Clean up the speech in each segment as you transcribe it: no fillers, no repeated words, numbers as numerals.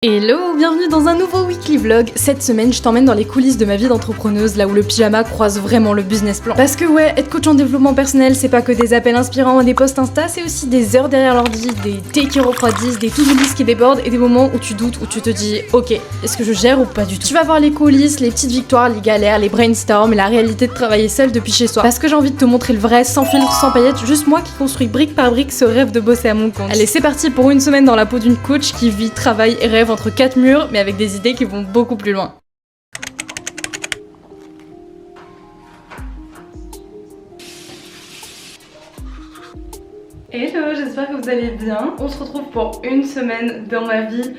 Hello, bienvenue dans un nouveau weekly vlog. Cette semaine, je t'emmène dans les coulisses de ma vie d'entrepreneuse, là où le pyjama croise vraiment le business plan. Parce que ouais, être coach en développement personnel, c'est pas que des appels inspirants et des posts Insta, c'est aussi des heures derrière l'ordi, des thés qui refroidissent, des to-do list qui débordent et des moments où tu doutes, où tu te dis ok, est-ce que je gère ou pas du tout. Tu vas voir les coulisses, les petites victoires, les galères, les brainstorms et la réalité de travailler seul depuis chez soi. Parce que j'ai envie de te montrer le vrai, sans filtre, sans paillettes, juste moi qui construis brique par brique ce rêve de bosser à mon compte. Allez, c'est parti pour une semaine dans la peau d'une coach qui vit, travaille et rêve entre 4 murs, mais avec des idées qui vont beaucoup plus loin. Hello, j'espère que vous allez bien. On se retrouve pour une semaine dans ma vie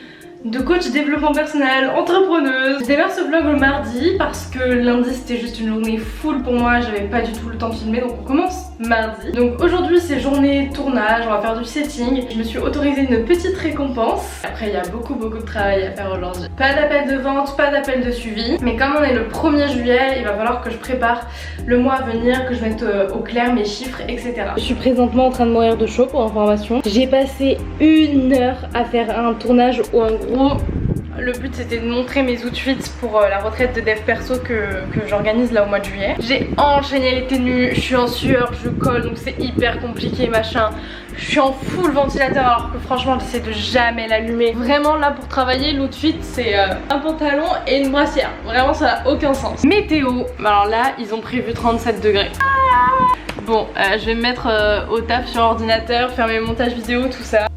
de coach développement personnel, entrepreneuse. Je démarre ce vlog le mardi parce que lundi c'était juste une journée full pour moi, j'avais pas du tout le temps de filmer, donc on commence mardi. Donc aujourd'hui c'est journée tournage, on va faire du setting. Je me suis autorisée une petite récompense. Après il y a beaucoup de travail à faire aujourd'hui. Pas d'appel de vente, pas d'appel de suivi. Mais comme on est le 1er juillet, il va falloir que je prépare le mois à venir, que je mette au clair mes chiffres, etc. Je suis présentement en train de mourir de chaud pour information. J'ai passé 1 heure à faire un tournage où en gros le but c'était de montrer mes outfits pour la retraite de dev perso que j'organise là au mois de juillet. J'ai enchaîné les tenues, je suis en sueur, je colle donc c'est hyper compliqué machin. Je suis en full ventilateur alors que franchement j'essaie de jamais l'allumer. Vraiment là pour travailler l'outfit c'est un pantalon et une brassière. Vraiment ça n'a aucun sens. Météo, alors là ils ont prévu 37 degrés. Bon je vais me mettre au taf sur ordinateur, faire mes montages vidéo tout ça.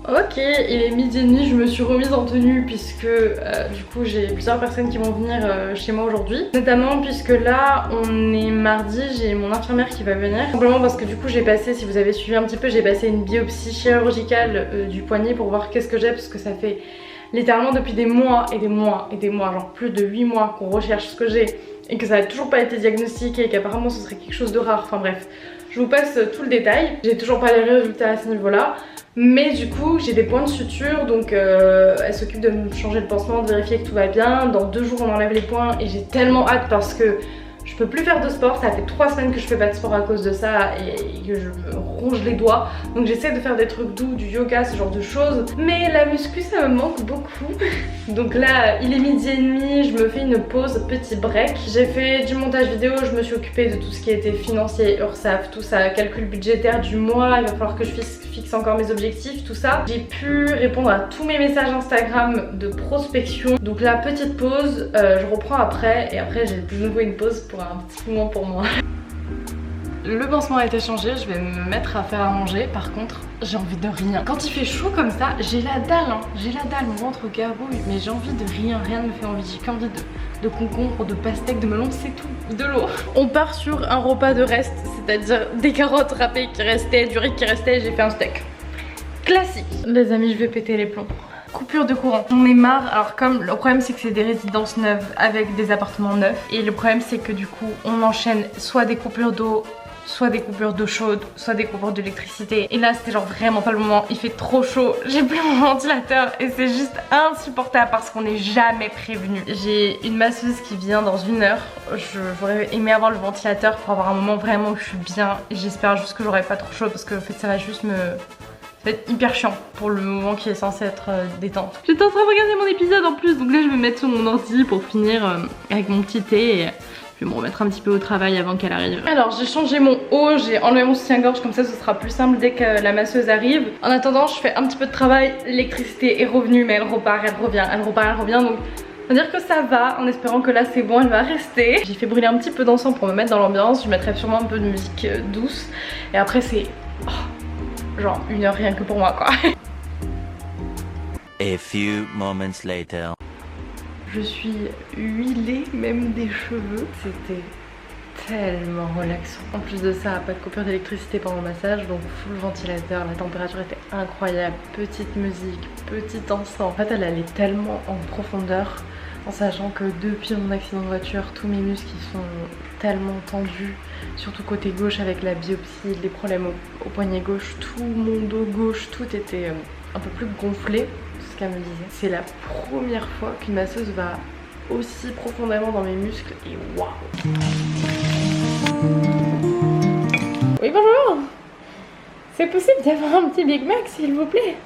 Ok, il est 12h30, je me suis remise en tenue puisque du coup j'ai plusieurs personnes qui vont venir chez moi aujourd'hui. Notamment puisque là on est mardi, j'ai mon infirmière qui va venir. Simplement parce que du coup j'ai passé, si vous avez suivi un petit peu, j'ai passé une biopsie chirurgicale du poignet pour voir qu'est-ce que j'ai, parce que ça fait littéralement depuis des mois et des mois et des mois, genre plus de 8 mois qu'on recherche ce que j'ai et que ça n'a toujours pas été diagnostiqué et qu'apparemment ce serait quelque chose de rare, enfin bref. Je vous passe tout le détail, j'ai toujours pas les résultats à ce niveau là. Mais du coup j'ai des points de suture, donc elle s'occupe de me changer le pansement, de vérifier que tout va bien. Dans 2 jours on enlève les points et j'ai tellement hâte parce que je peux plus faire de sport. Ça fait 3 semaines que je fais pas de sport à cause de ça et que je me ronge les doigts. Donc j'essaie de faire des trucs doux, du yoga, ce genre de choses. Mais la muscu ça me manque beaucoup. Donc là il est 12h30, je me fais une pause, petit break. J'ai fait du montage vidéo, je me suis occupée de tout ce qui était financier, URSSAF, tout ça, calcul budgétaire du mois. Il va falloir que je fixe encore mes objectifs, tout ça. J'ai pu répondre à tous mes messages Instagram de prospection. Donc là petite pause, je reprends après et après j'ai de nouveau une pause pour un petit moment pour moi. Le pansement a été changé, je vais me mettre à faire à manger. Par contre, j'ai envie de rien. Quand il fait chaud comme ça, j'ai la dalle, hein. J'ai la dalle, mon ventre garbouille, mais j'ai envie de rien, rien ne me fait envie. J'ai qu'envie de concombre, de pastèque, de melon, c'est tout, de l'eau. On part sur un repas de reste, c'est-à-dire des carottes râpées qui restaient, du riz qui restait, et j'ai fait un steak. Classique. Les amis, je vais péter les plombs. Coupure de courant, on est marre. Alors comme le problème c'est que c'est des résidences neuves avec des appartements neufs, et le problème c'est que du coup on enchaîne soit des coupures d'eau, soit des coupures d'eau chaude, soit des coupures d'électricité. Et là c'était genre vraiment pas le moment, il fait trop chaud, j'ai plus mon ventilateur et c'est juste insupportable parce qu'on n'est jamais prévenu. J'ai une masseuse qui vient dans 1 heure, j'aurais aimé avoir le ventilateur pour avoir un moment vraiment où je suis bien. J'espère juste que j'aurai pas trop chaud parce que en fait ça va juste me... Ça va être hyper chiant pour le moment qui est censé être détente. J'étais en train de regarder mon épisode en plus, donc là je vais me mettre sur mon ordi pour finir avec mon petit thé et je vais me remettre un petit peu au travail avant qu'elle arrive. Alors j'ai changé mon haut, j'ai enlevé mon soutien-gorge, comme ça ce sera plus simple dès que la masseuse arrive. En attendant je fais un petit peu de travail, l'électricité est revenue mais elle repart, elle revient, elle repart, elle revient, donc on va dire que ça va en espérant que là c'est bon, elle va rester. J'ai fait brûler un petit peu d'encens pour me mettre dans l'ambiance, je mettrai sûrement un peu de musique douce et après c'est... Oh, genre 1 heure rien que pour moi quoi. A few moments later. Je suis huilée même des cheveux. C'était tellement relaxant. En plus de ça, pas de coupure d'électricité pendant le massage, donc full ventilateur, la température était incroyable, petite musique, petit encens. En fait elle allait tellement en profondeur en sachant que depuis mon accident de voiture, tous mes muscles ils sont tellement tendus, surtout côté gauche avec la biopsie, les problèmes au poignet gauche, tout mon dos gauche, tout était un peu plus gonflé, c'est ce qu'elle me disait. C'est la première fois qu'une masseuse va aussi profondément dans mes muscles et waouh. Oui bonjour. C'est possible d'avoir un petit Big Mac s'il vous plaît?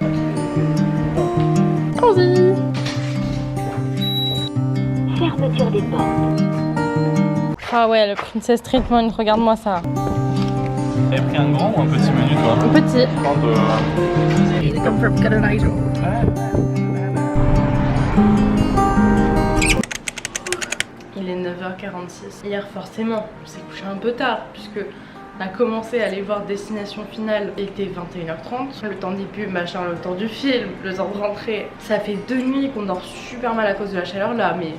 cosy. Fermeture des portes. Ah ouais, le princess treatment, regarde-moi ça. T'avais pris un grand ou un petit menu toi? Un petit. Il est 9h46. Hier forcément, on s'est couché un peu tard puisque on a commencé à aller voir Destination Finale. Il était 21h30. Le temps des pubs, machin, le temps du film, le temps de rentrer. Ça fait 2 nuits qu'on dort super mal à cause de la chaleur là, mais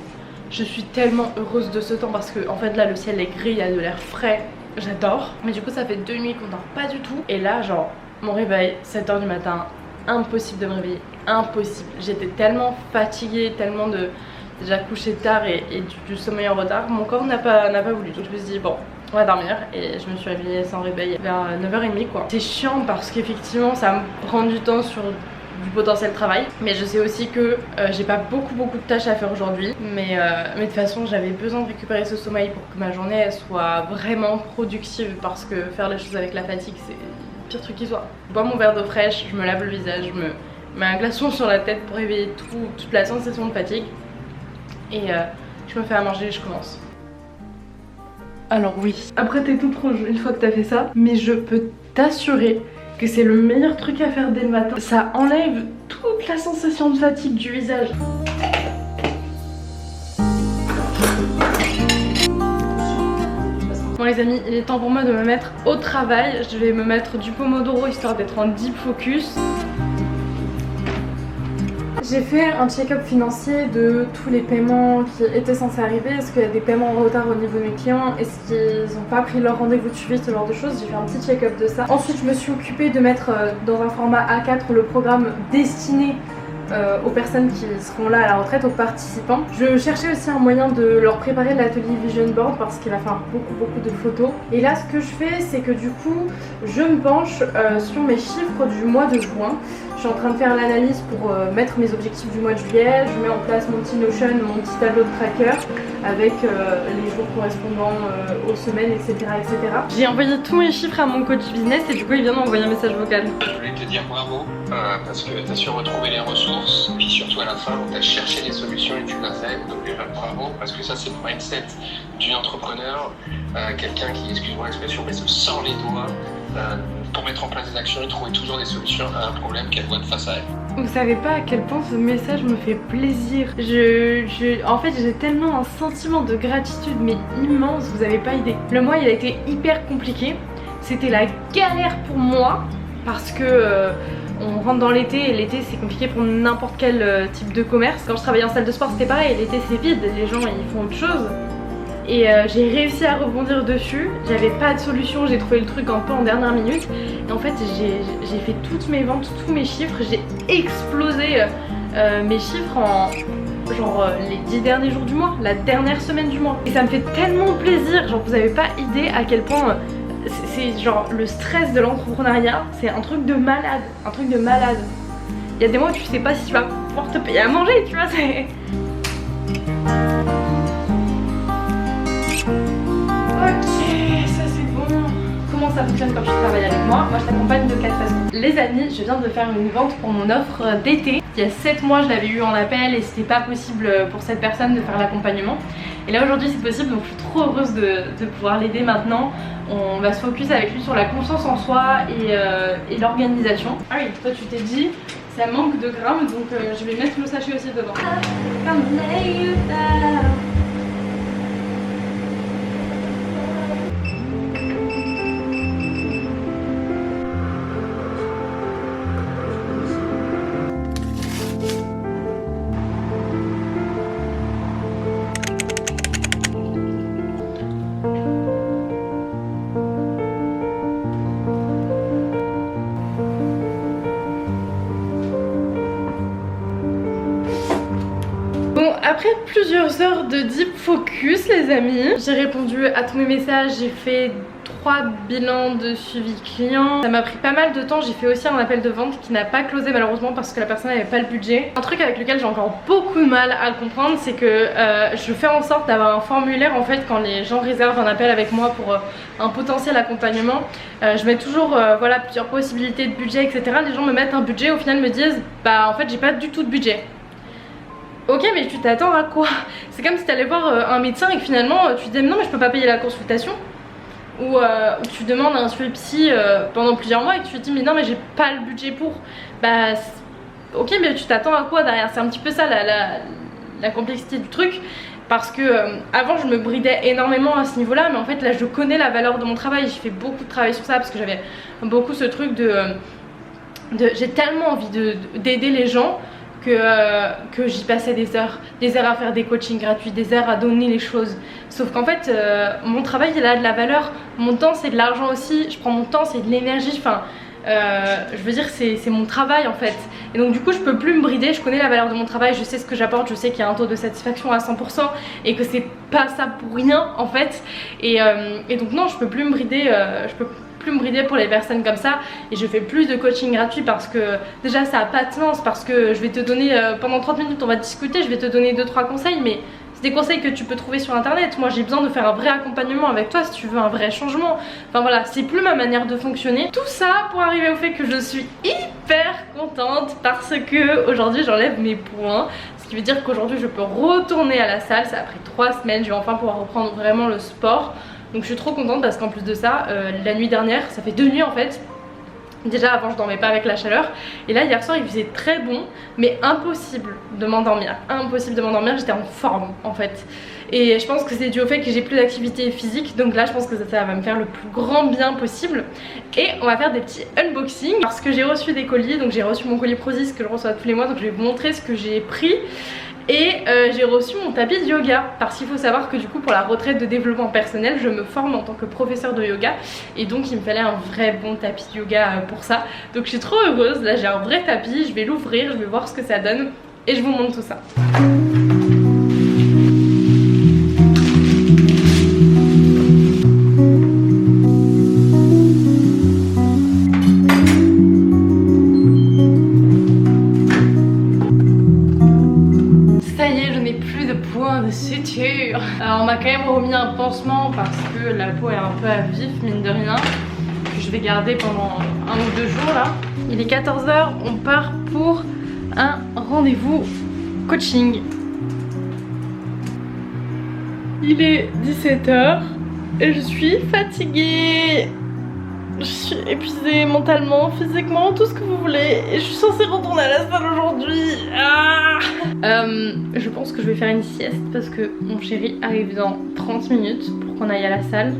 je suis tellement heureuse de ce temps parce que en fait là le ciel est gris, il y a de l'air frais. J'adore. Mais du coup ça fait 2 nuits qu'on dort pas du tout. Et là genre mon réveil 7h du matin, impossible de me réveiller, impossible. J'étais tellement fatiguée, tellement de déjà couché tard et du sommeil en retard. Mon corps n'a pas voulu. Donc je me suis dit bon, on va dormir et je me suis réveillée sans réveil vers 9h30 quoi. C'est chiant parce qu'effectivement ça me prend du temps sur du potentiel travail, mais je sais aussi que j'ai pas beaucoup de tâches à faire aujourd'hui, mais de toute façon j'avais besoin de récupérer ce sommeil pour que ma journée elle soit vraiment productive, parce que faire les choses avec la fatigue c'est le pire truc qui soit. Je bois mon verre d'eau fraîche, je me lave le visage, je me mets un glaçon sur la tête pour éveiller toute la sensation de fatigue et je me fais à manger et je commence. Alors oui, après t'es toute rouge une fois que t'as fait ça, mais je peux t'assurer que c'est le meilleur truc à faire dès le matin. Ça enlève toute la sensation de fatigue du visage. Bon les amis, il est temps pour moi de me mettre au travail. Je vais me mettre du Pomodoro histoire d'être en deep focus. J'ai fait un check-up financier de tous les paiements qui étaient censés arriver. Est-ce qu'il y a des paiements en retard au niveau de mes clients? Est-ce qu'ils n'ont pas pris leur rendez-vous de suivi? Ce genre de choses. J'ai fait un petit check-up de ça. Ensuite, je me suis occupée de mettre dans un format A4 le programme destiné aux personnes qui seront là à la retraite, aux participants. Je cherchais aussi un moyen de leur préparer l'atelier Vision Board parce qu'il va falloir beaucoup de photos. Et là, ce que je fais, c'est que du coup, je me penche sur mes chiffres du mois de juin. Je suis en train de faire l'analyse pour mettre mes objectifs du mois de juillet. Je mets en place mon petit Notion, mon petit tableau de tracker avec les jours correspondant aux semaines, etc. etc. J'ai envoyé tous mes chiffres à mon coach business et du coup il vient d'envoyer un message vocal. Je voulais te dire bravo parce que tu as su retrouver les ressources, puis surtout à la fin tu as cherché les solutions et tu l'as fait. Donc déjà bravo, parce que ça c'est le mindset d'une entrepreneur, quelqu'un qui, excuse-moi l'expression, mais se sort les doigts pour mettre en place des actions et trouver toujours des solutions à un problème qu'elle voit de face à elle. Vous savez pas à quel point ce message me fait plaisir. En fait j'ai tellement un sentiment de gratitude mais immense, vous avez pas idée. Le mois il a été hyper compliqué, c'était la galère pour moi parce que on rentre dans l'été et l'été c'est compliqué pour n'importe quel type de commerce. Quand je travaillais en salle de sport c'était pareil, l'été c'est vide, les gens ils font autre chose. Et j'ai réussi à rebondir dessus, j'avais pas de solution, j'ai trouvé le truc un peu en dernière minute. Et en fait j'ai fait toutes mes ventes, tous mes chiffres, j'ai explosé mes chiffres en genre les 10 derniers jours du mois, la dernière semaine du mois. Et ça me fait tellement plaisir, genre vous avez pas idée à quel point c'est genre le stress de l'entrepreneuriat, c'est un truc de malade, un truc de malade. Il y a des mois où tu sais pas si tu vas pouvoir te payer à manger, tu vois, c'est... Comment ça fonctionne quand tu travailles avec moi? Moi je t'accompagne de 4 façons. Les amis, je viens de faire une vente pour mon offre d'été. Il y a 7 mois je l'avais eu en appel et c'était pas possible pour cette personne de faire l'accompagnement. Et là aujourd'hui c'est possible, donc je suis trop heureuse de pouvoir l'aider maintenant. On va se focus avec lui sur la confiance en soi et l'organisation. Ah oui, toi tu t'es dit ça manque de grammes, donc je vais mettre le sachet aussi dedans. Après plusieurs heures de deep focus les amis, j'ai répondu à tous mes messages, j'ai fait 3 bilans de suivi client. Ça m'a pris pas mal de temps, j'ai fait aussi un appel de vente qui n'a pas closé malheureusement parce que la personne n'avait pas le budget. Un truc avec lequel j'ai encore beaucoup de mal à le comprendre, c'est que je fais en sorte d'avoir un formulaire en fait quand les gens réservent un appel avec moi pour un potentiel accompagnement. Je mets toujours voilà, plusieurs possibilités de budget etc. Les gens me mettent un budget, au final me disent bah en fait j'ai pas du tout de budget. Ok, mais tu t'attends à quoi? C'est comme si t'allais voir un médecin et que finalement tu te dis non mais je peux pas payer la consultation. Ou tu demandes un suivi psy pendant plusieurs mois et que tu te dis mais non mais j'ai pas le budget pour. Bah ok, mais tu t'attends à quoi derrière? C'est un petit peu ça la complexité du truc. Parce que avant je me bridais énormément à ce niveau là, mais en fait là je connais la valeur de mon travail. J'ai fait beaucoup de travail sur ça parce que j'avais beaucoup ce truc de j'ai tellement envie d'aider les gens que j'y passais des heures à faire des coachings gratuits, des heures à donner les choses. Sauf qu'en fait mon travail il a de la valeur, mon temps c'est de l'argent aussi, je prends mon temps, c'est de l'énergie, enfin je veux dire c'est mon travail en fait. Et donc du coup je peux plus me brider, je connais la valeur de mon travail, je sais ce que j'apporte, je sais qu'il y a un taux de satisfaction à 100% et que c'est pas ça pour rien en fait. Et donc non, je peux plus me brider, pour les personnes comme ça, et je fais plus de coaching gratuit parce que déjà ça a pas de sens, parce que je vais te donner pendant 30 minutes on va discuter, je vais te donner 2-3 conseils, mais c'est des conseils que tu peux trouver sur internet. Moi j'ai besoin de faire un vrai accompagnement avec toi si tu veux un vrai changement. Enfin voilà, c'est plus ma manière de fonctionner. Tout ça pour arriver au fait que je suis hyper contente parce que aujourd'hui j'enlève mes points. Ce qui veut dire qu'aujourd'hui je peux retourner à la salle. Ça a pris 3 semaines, je vais enfin pouvoir reprendre vraiment le sport. Donc je suis trop contente parce qu'en plus de ça, la nuit dernière, ça fait 2 nuits en fait. Déjà avant je dormais pas avec la chaleur. Et là hier soir il faisait très bon, mais impossible de m'endormir. Impossible de m'endormir, j'étais en forme en fait. Et je pense que c'est dû au fait que j'ai plus d'activité physique. Donc là je pense que ça va me faire le plus grand bien possible. Et on va faire des petits unboxings parce que j'ai reçu des colis. Donc j'ai reçu mon colis Prozis que je reçois tous les mois. Donc je vais vous montrer ce que j'ai pris. Et j'ai reçu mon tapis de yoga parce qu'il faut savoir que du coup pour la retraite de développement personnel je me forme en tant que professeur de yoga et donc il me fallait un vrai bon tapis de yoga pour ça. Donc je suis trop heureuse, là j'ai un vrai tapis, je vais l'ouvrir, je vais voir ce que ça donne et je vous montre tout ça. De suture. Alors on m'a quand même remis un pansement parce que la peau est un peu à vif mine de rien, que je vais garder pendant 1 ou 2 jours là. Il est 14 h, on part pour un rendez-vous coaching. Il est 17 h et je suis fatiguée. Je suis épuisée mentalement, physiquement, tout ce que vous voulez. Et je suis censée retourner à la salle aujourd'hui. Je pense que je vais faire une sieste parce que mon chéri arrive dans 30 minutes pour qu'on aille à la salle.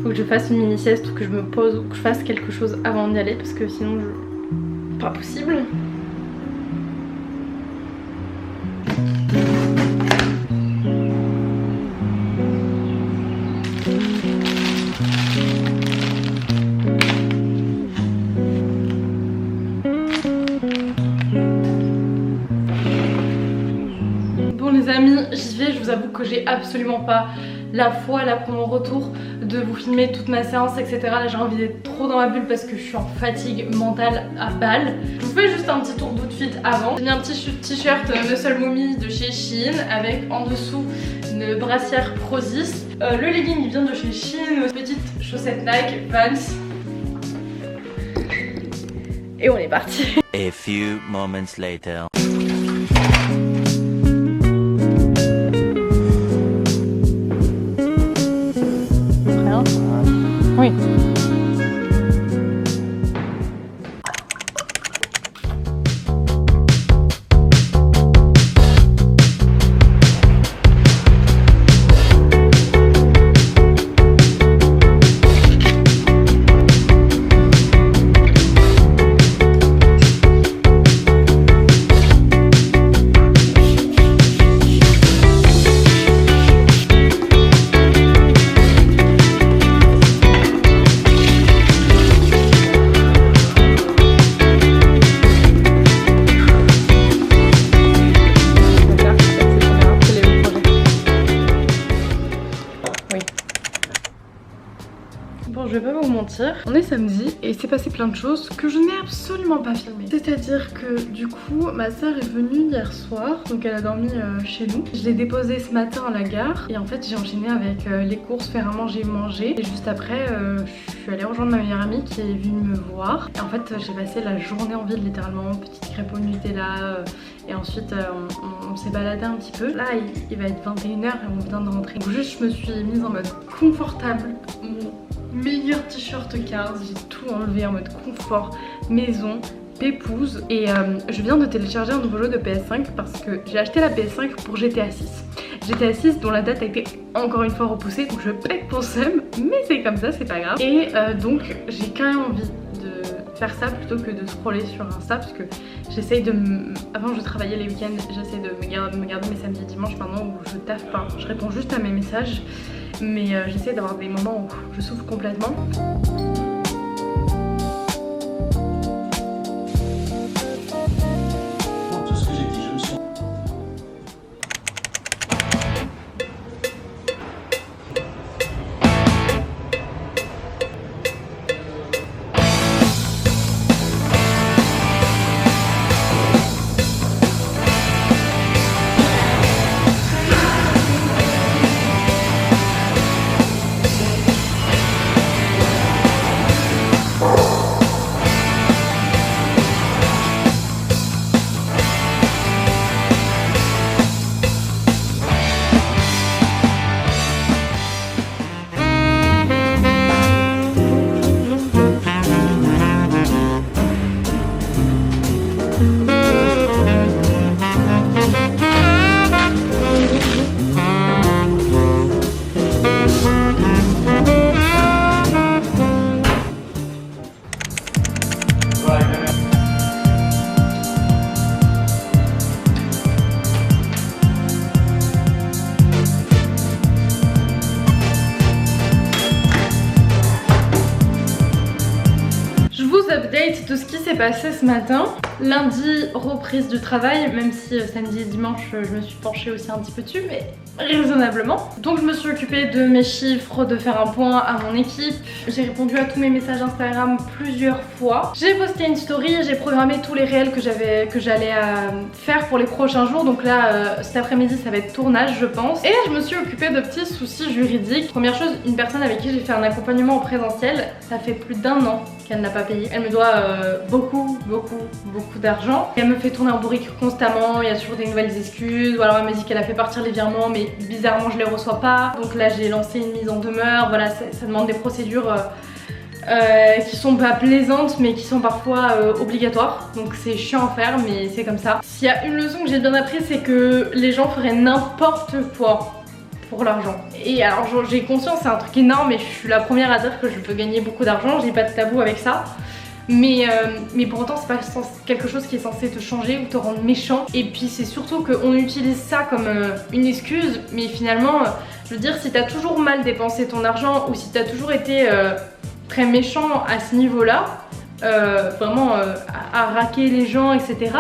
Faut que je fasse une mini sieste ou que je me pose ou que je fasse quelque chose avant d'y aller parce que sinon pas possible. Les amis, j'y vais, je vous avoue que j'ai absolument pas la foi là pour mon retour de vous filmer toute ma séance etc. Là j'ai envie d'être trop dans ma bulle parce que je suis en fatigue mentale à balle. Je vous fais juste un petit tour d'outfit avant. J'ai mis un petit t-shirt Muscle Mommy de chez Shein avec en dessous une brassière Prozis. Le legging il vient de chez Shein, petite chaussette Nike, Vans. Et on est parti. A few moments later. Oui. mentir. On est samedi et il s'est passé plein de choses que je n'ai absolument pas filmé. C'est-à-dire que du coup ma soeur est venue hier soir, donc elle a dormi chez nous. Je l'ai déposée ce matin à la gare et en fait j'ai enchaîné avec les courses, faire à manger, manger. Et juste après je suis allée rejoindre ma meilleure amie qui est venue me voir. Et en fait j'ai passé la journée en ville littéralement, petite crêpe au Nutella. Et ensuite on s'est baladé un petit peu. Là il va être 21h et on vient de rentrer. Donc juste je me suis mise en mode confortable. Mon meilleur t-shirt 15, j'ai tout enlevé en mode confort, maison, pépouze. Et je viens de télécharger un nouveau jeu de PS5 parce que j'ai acheté la PS5 pour GTA 6. GTA 6 dont la date a été encore une fois repoussée, donc je pète pour seum, mais c'est comme ça, c'est pas grave. Et donc j'ai quand même envie de faire ça plutôt que de scroller sur Insta parce que j'essaye de avant je travaillais les week-ends, j'essaie de me garder mes samedis et dimanches maintenant où je taffe pas, je réponds juste à mes messages, mais j'essaie d'avoir des moments où je souffle complètement. Update de ce qui s'est passé ce matin. Lundi, reprise du travail, même si samedi et dimanche je me suis penchée aussi un petit peu dessus, mais raisonnablement. Donc je me suis occupée de mes chiffres, de faire un point à mon équipe. J'ai répondu à tous mes messages Instagram plusieurs fois. J'ai posté une story, j'ai programmé tous les réels que j'allais faire pour les prochains jours. Donc là, cet après-midi, ça va être tournage, je pense. Et je me suis occupée de petits soucis juridiques. Première chose, une personne avec qui j'ai fait un accompagnement en présentiel, ça fait plus d'1 an qu'elle n'a pas payé. Elle me doit beaucoup d'argent. Elle me fait tourner en bourrique constamment, il y a toujours des nouvelles excuses. Ou alors elle m'a dit qu'elle a fait partir les virements, mais bizarrement je les reçois pas. Donc là j'ai lancé une mise en demeure. Voilà, ça demande des procédures qui sont pas plaisantes mais qui sont parfois obligatoires. Donc c'est chiant à faire mais c'est comme ça. S'il y a une leçon que j'ai bien appris, c'est que les gens feraient n'importe quoi pour l'argent. Et alors j'ai conscience, c'est un truc énorme et je suis la première à dire que je peux gagner beaucoup d'argent, j'ai pas de tabou avec ça. Mais pour autant c'est pas quelque chose qui est censé te changer ou te rendre méchant. Et puis c'est surtout qu'on utilise ça comme une excuse, mais finalement je veux dire, si t'as toujours mal dépensé ton argent ou si t'as toujours été très méchant à ce niveau là, vraiment à raquer les gens etc,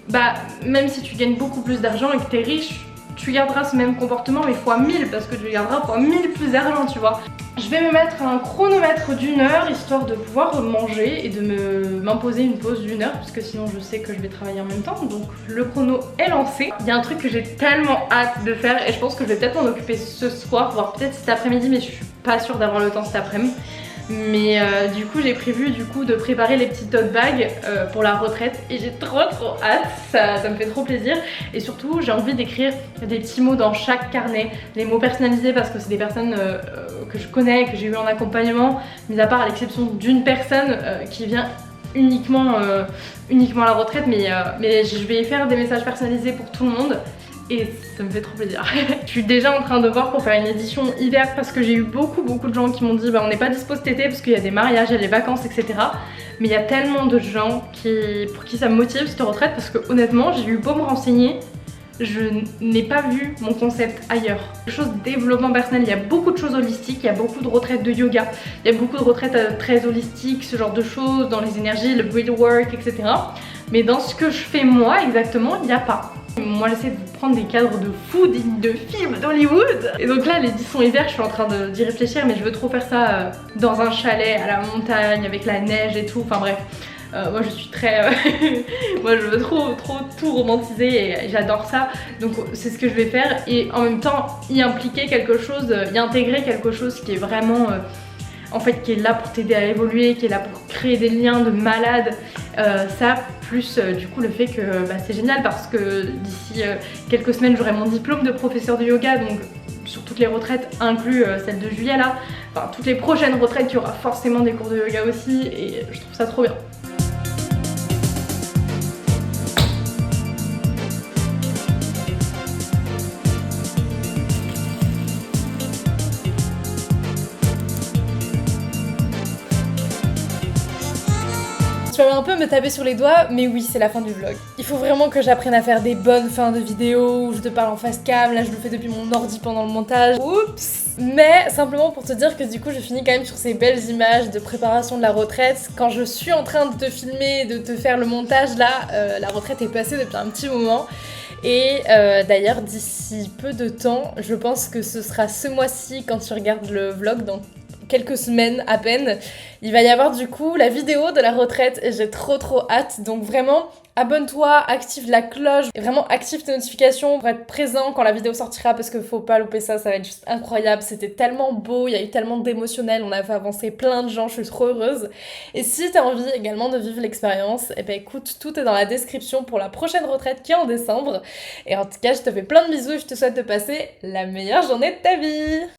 bah même si tu gagnes beaucoup plus d'argent et que t'es riche, tu garderas ce même comportement mais fois 1000 parce que tu garderas fois 1000 plus d'argent, tu vois. Je vais me mettre un chronomètre d'1 heure histoire de pouvoir manger et de m'imposer une pause d'1 heure parce que sinon je sais que je vais travailler en même temps. Donc le chrono est lancé. Il y a un truc que j'ai tellement hâte de faire et je pense que je vais peut-être m'en occuper ce soir, voire peut-être cet après-midi, mais je suis pas sûre d'avoir le temps cet après-midi. Mais du coup j'ai prévu de préparer les petits tote bags pour la retraite et j'ai trop hâte, ça me fait trop plaisir. Et surtout j'ai envie d'écrire des petits mots dans chaque carnet, des mots personnalisés parce que c'est des personnes que je connais, que j'ai eu en accompagnement, mis à part à l'exception d'une personne qui vient uniquement à la retraite, mais je vais faire des messages personnalisés pour tout le monde. Et ça me fait trop plaisir. Je suis déjà en train de voir pour faire une édition hiver parce que j'ai eu beaucoup de gens qui m'ont dit bah on n'est pas dispo cet été parce qu'il y a des mariages, il y a les vacances etc. Mais il y a tellement de gens pour qui ça me motive cette retraite parce que honnêtement j'ai eu beau me renseigner, je n'ai pas vu mon concept ailleurs. Les choses de développement personnel, il y a beaucoup de choses holistiques, il y a beaucoup de retraites de yoga, il y a beaucoup de retraites très holistiques, ce genre de choses, dans les énergies, le breathwork etc. Mais dans ce que je fais moi exactement, il n'y a pas. Moi j'essaie de prendre des cadres de fou dignes de films d'Hollywood. Et donc là l'édition hiver je suis en train d'y réfléchir, mais je veux trop faire ça dans un chalet à la montagne avec la neige et tout, enfin bref. Moi je suis très... moi je veux trop tout romantiser et j'adore ça. Donc c'est ce que je vais faire et en même temps y impliquer quelque chose, y intégrer quelque chose qui est vraiment... en fait qui est là pour t'aider à évoluer, qui est là pour créer des liens de malade. Ça plus du coup le fait que c'est génial parce que d'ici quelques semaines j'aurai mon diplôme de professeur de yoga, donc sur toutes les retraites inclus celle de juillet là, enfin toutes les prochaines retraites il y aura forcément des cours de yoga aussi et je trouve ça trop bien. Tu vas un peu me taper sur les doigts, mais oui, c'est la fin du vlog. Il faut vraiment que j'apprenne à faire des bonnes fins de vidéos où je te parle en face cam. Là, je le fais depuis mon ordi pendant le montage. Oups! Mais simplement pour te dire que du coup, je finis quand même sur ces belles images de préparation de la retraite. Quand je suis en train de te filmer, de te faire le montage, là, la retraite est passée depuis un petit moment. Et d'ailleurs, d'ici peu de temps, je pense que ce sera ce mois-ci quand tu regardes le vlog, donc quelques semaines à peine, il va y avoir du coup la vidéo de la retraite et j'ai trop hâte. Donc vraiment abonne-toi, active la cloche et vraiment active tes notifications pour être présent quand la vidéo sortira parce que faut pas louper ça, ça va être juste incroyable. C'était tellement beau, il y a eu tellement d'émotionnel, on a fait avancer plein de gens, je suis trop heureuse. Et si t'as envie également de vivre l'expérience, et ben écoute, tout est dans la description pour la prochaine retraite qui est en décembre. Et en tout cas, je te fais plein de bisous et je te souhaite de passer la meilleure journée de ta vie.